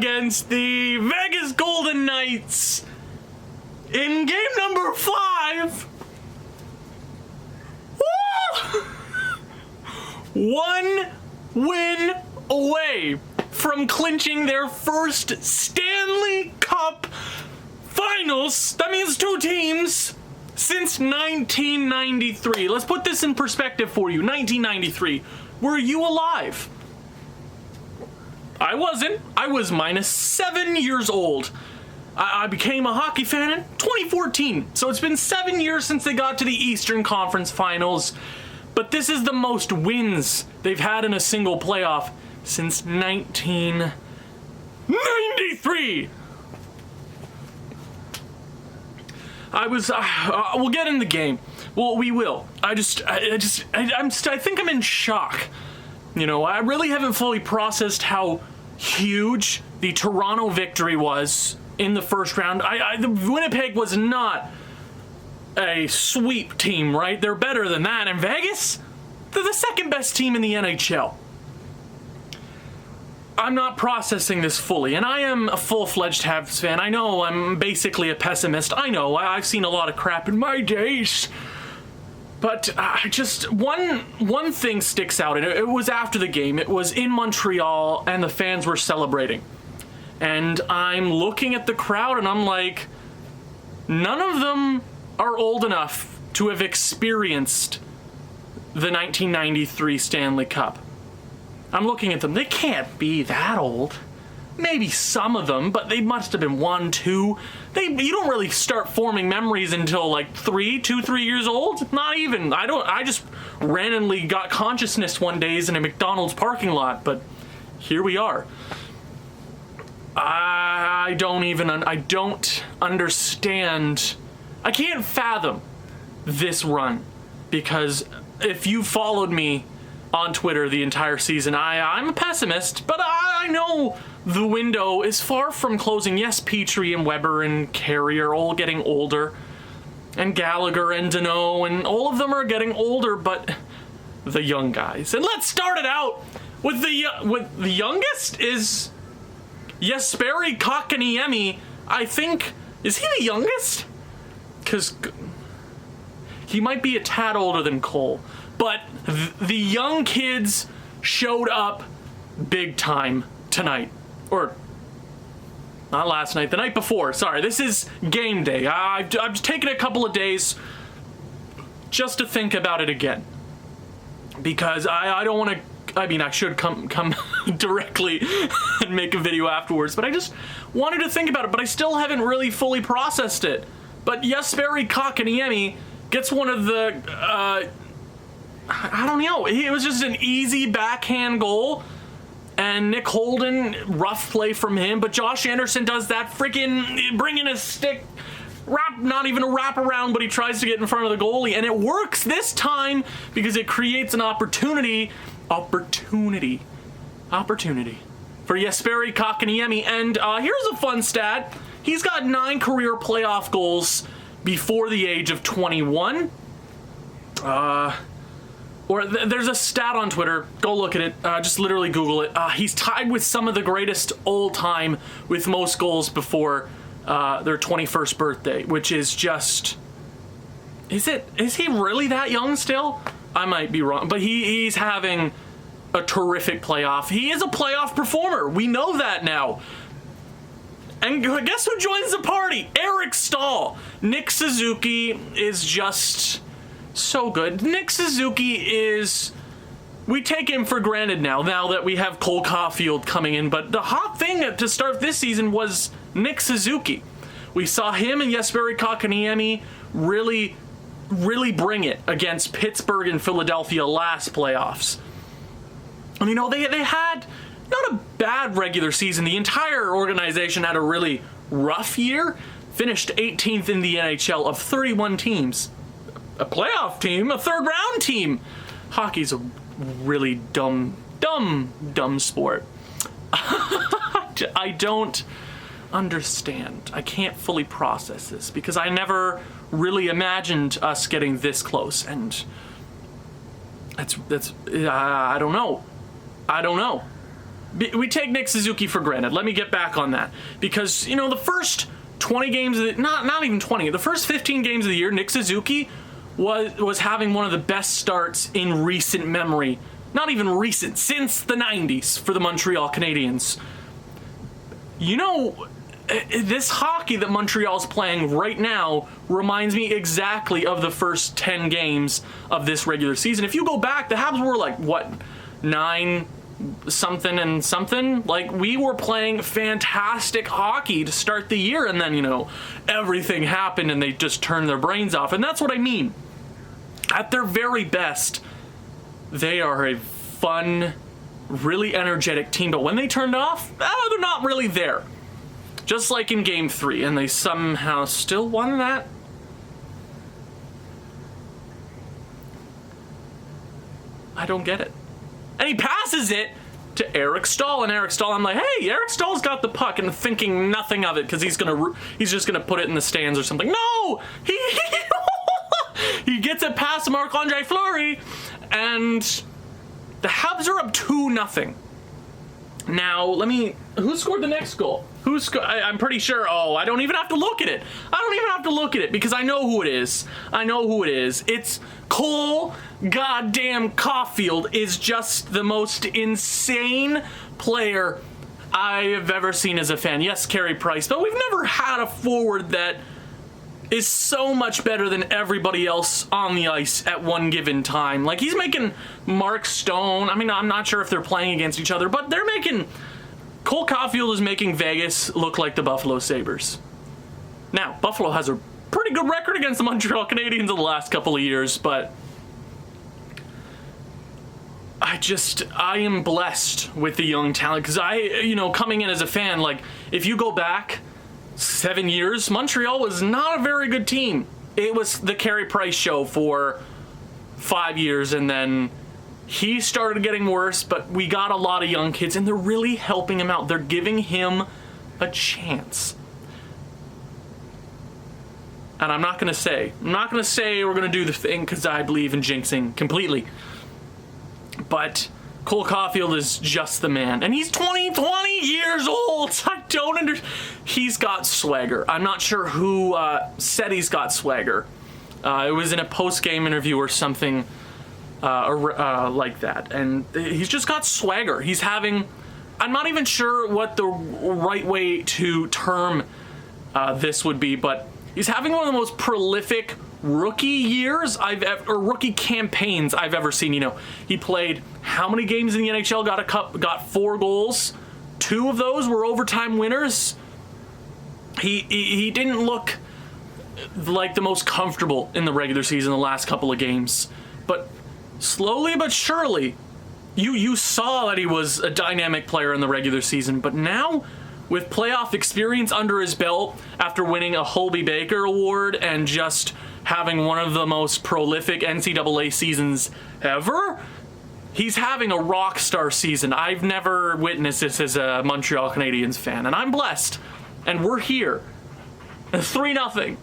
against the Vegas Golden Knights in game number 5. Woo! 1 win away from clinching their first Stanley Cup Finals. That means 2 teams since 1993. Let's put this in perspective for you. 1993. Were you alive? I wasn't. I was -7 years old. I became a hockey fan in 2014. So it's been 7 years since they got to the Eastern Conference Finals. But this is the most wins they've had in a single playoff since 1993. We'll get in the game. Well, we will. I think I'm in shock. You know, I really haven't fully processed how huge the Toronto victory was in the first round. The Winnipeg was not a sweep team, right? They're better than that. And Vegas, they're the second best team in the NHL. I'm not processing this fully, and I am a full-fledged Habs fan. I know I'm basically a pessimist. I know I've seen a lot of crap in my days. But just one thing sticks out, and it was after the game. It was in Montreal, and the fans were celebrating. And I'm looking at the crowd, and I'm like, none of them are old enough to have experienced the 1993 Stanley Cup. I'm looking at them. They can't be that old. Maybe some of them, but they must have been 1, 2. You don't really start forming memories until like 3 years old. Not even. I just randomly got consciousness one day in a McDonald's parking lot, but here we are. I don't understand. I can't fathom this run, because if you followed me on Twitter the entire season, I'm a pessimist, but I know the window is far from closing. Yes, Petrie and Weber and Carey are all getting older, and Gallagher and Deneau, and all of them are getting older, but the young guys. And let's start it out with the youngest is Jesperi Kotkaniemi. I think, is he the youngest? Because he might be a tad older than Cole. But the young kids showed up big time tonight. Or, not last night, the night before. Sorry, this is game day. I've taken a couple of days just to think about it again. Because I don't want to... I mean, I should come directly and make a video afterwards. But I just wanted to think about it. But I still haven't really fully processed it. But Jesperi Kotkaniemi gets one of the... I don't know. It was just an easy backhand goal. And Nick Holden, rough play from him. But Josh Anderson does that freaking bringing a stick. Not even a wrap around, but he tries to get in front of the goalie. And it works this time because it creates an opportunity for Jesperi Kotkaniemi. And here's a fun stat. He's got 9 career playoff goals before the age of 21. There's a stat on Twitter. Go look at it. Just literally Google it. He's tied with some of the greatest all time with most goals before their 21st birthday, which is just... Is he really that young still? I might be wrong, but he's having a terrific playoff. He is a playoff performer. We know that now. And guess who joins the party? Eric Stahl. Nick Suzuki is just so good. Nick Suzuki is... We take him for granted now that we have Cole Caulfield coming in. But the hot thing to start this season was Nick Suzuki. We saw him and Jesperi Kotkaniemi really bring it against Pittsburgh and Philadelphia last playoffs. And you know, they had not a bad regular season. The entire organization had a really rough year. Finished 18th in the NHL of 31 teams. A playoff team, a third round team. Hockey's a really dumb sport. I don't understand. I can't fully process this because I never really imagined us getting this close, and that's I don't know. we take Nick Suzuki for granted. Let me get back on that. Because, you know, the first 20 games, not even 20, the first 15 games of the year, Nick Suzuki was having one of the best starts in recent memory. Not even recent, since the 90s for the Montreal Canadiens. You know, this hockey that Montreal's playing right now reminds me exactly of the first 10 games of this regular season. If you go back, the Habs were like, what, 9 something and something? Like, we were playing fantastic hockey to start the year, and then, you know, everything happened and they just turned their brains off. And that's what I mean. At their very best, they are a fun, really energetic team, but when they turned off, they're not really there. Just like in Game 3, and they somehow still won that. I don't get it. And he passes it to Eric Staal, and Eric Staal, I'm like, hey, Eric Stahl's got the puck, and thinking nothing of it, because he's just gonna put it in the stands or something. No! He gets it past Marc-Andre Fleury, and the Habs are up 2-0. Now, who scored the next goal? I'm pretty sure, I don't even have to look at it. I don't even have to look at it, because I know who it is. It's Cole goddamn Caulfield is just the most insane player I have ever seen as a fan. Yes, Carey Price, but we've never had a forward that is so much better than everybody else on the ice at one given time. Like, he's making Mark Stone, I mean, I'm not sure if they're playing against each other, but Cole Caulfield is making Vegas look like the Buffalo Sabres. Now, Buffalo has a pretty good record against the Montreal Canadiens in the last couple of years, but I am blessed with the young talent, because coming in as a fan, like, if you go back 7 years, Montreal was not a very good team. It was the Carey Price show for 5 years, and then he started getting worse, but we got a lot of young kids, and they're really helping him out. They're giving him a chance. And I'm not going to say we're going to do the thing, because I believe in jinxing completely. But Cole Caulfield is just the man. And he's 20 years old. I don't understand. He's got swagger. I'm not sure who said he's got swagger. It was in a post-game interview or something like that. And he's just got swagger. I'm not even sure what the right way to term this would be, but he's having one of the most prolific rookie years or rookie campaigns I've ever seen. You know, he played how many games in the NHL, got 4 goals. 2 of those were overtime winners. He didn't look like the most comfortable in the regular season the last couple of games. But slowly but surely, you saw that he was a dynamic player in the regular season. But now, with playoff experience under his belt, after winning a Holby Baker Award and just having one of the most prolific NCAA seasons ever, he's having a rock star season. I've never witnessed this as a Montreal Canadiens fan, and I'm blessed. And we're here. 3-0.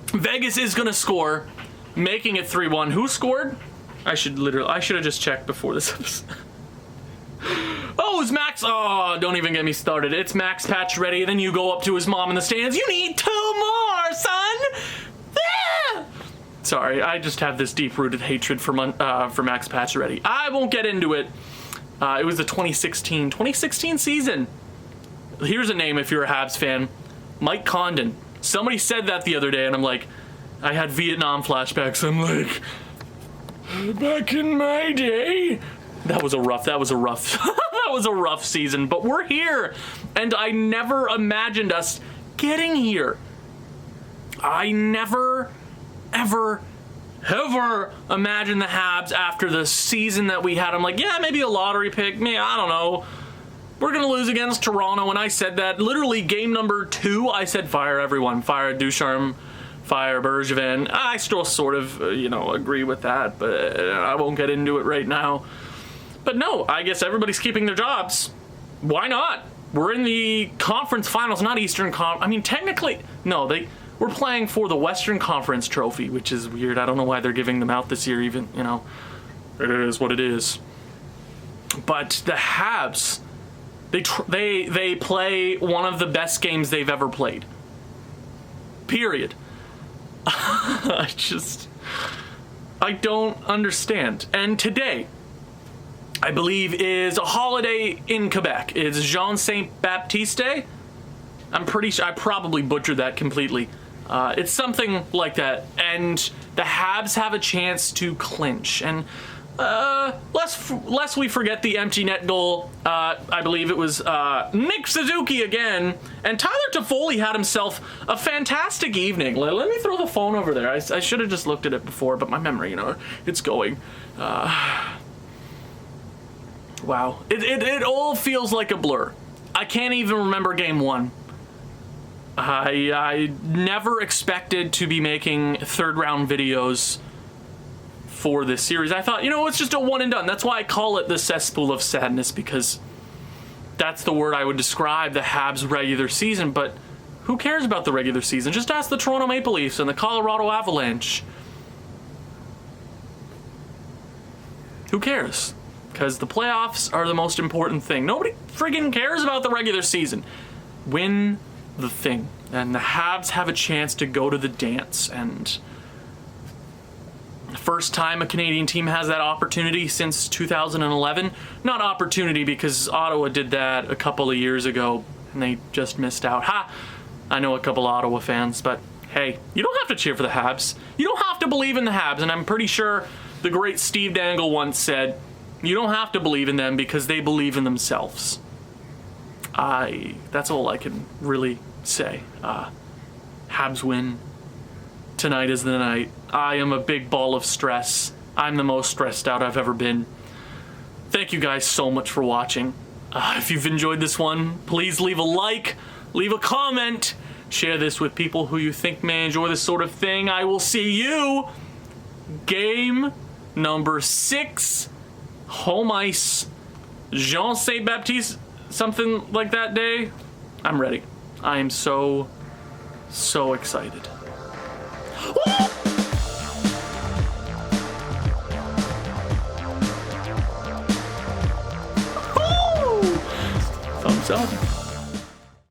Vegas is going to score, making it 3-1. Who scored? I should have just checked before this episode. Oh, it's Max. Oh, don't even get me started. It's Max Pacioretty. Then you go up to his mom in the stands. You need 2 more, son. Ah! Sorry, I just have this deep-rooted hatred for Max Pacioretty. I won't get into it. It was the 2016 season. Here's a name if you're a Habs fan. Mike Condon. Somebody said that the other day, and I'm like, I had Vietnam flashbacks. I'm like, back in my day. That was a rough season, but we're here, and I never imagined us getting here. I never, ever imagined the Habs after the season that we had. I'm like, yeah, maybe a lottery pick, I don't know. We're going to lose against Toronto, and I said that. Literally, game number 2, I said fire everyone. Fire Ducharme, fire Bergevin. I still sort of, agree with that, but I won't get into it right now. But no, I guess everybody's keeping their jobs. Why not? We're in the conference finals, not Eastern Conference. I mean, technically, no, we're playing for the Western Conference trophy, which is weird. I don't know why they're giving them out this year even, It is what it is. But the Habs, they play one of the best games they've ever played. Period. I don't understand. And today, I believe, is a holiday in Quebec. It's Jean Saint Baptiste Day. I'm pretty sure I probably butchered that completely. It's something like that. And the Habs have a chance to clinch. And lest we forget the empty net goal. I believe it was Nick Suzuki again. And Tyler Toffoli had himself a fantastic evening. Let me throw the phone over there. I should have just looked at it before, but my memory, it's going. Wow. It all feels like a blur. I can't even remember game one. I never expected to be making third round videos for this series. I thought, it's just a one and done. That's why I call it the cesspool of sadness, because that's the word I would describe the Habs regular season. But who cares about the regular season? Just ask the Toronto Maple Leafs and the Colorado Avalanche. Who cares? Because the playoffs are the most important thing. Nobody friggin' cares about the regular season. Win the thing. And the Habs have a chance to go to the dance. And the first time a Canadian team has that opportunity since 2011. Not opportunity, because Ottawa did that a couple of years ago and they just missed out. I know a couple Ottawa fans, but hey, you don't have to cheer for the Habs. You don't have to believe in the Habs. And I'm pretty sure the great Steve Dangle once said, you don't have to believe in them because they believe in themselves. That's all I can really say. Habs win. Tonight is the night. I am a big ball of stress. I'm the most stressed out I've ever been. Thank you guys so much for watching. If you've enjoyed this one, please leave a like, leave a comment, share this with people who you think may enjoy this sort of thing. I will see you game number 6. Home ice. Jean Saint Baptiste, something like that day. I'm ready. I am so excited. Thumbs up.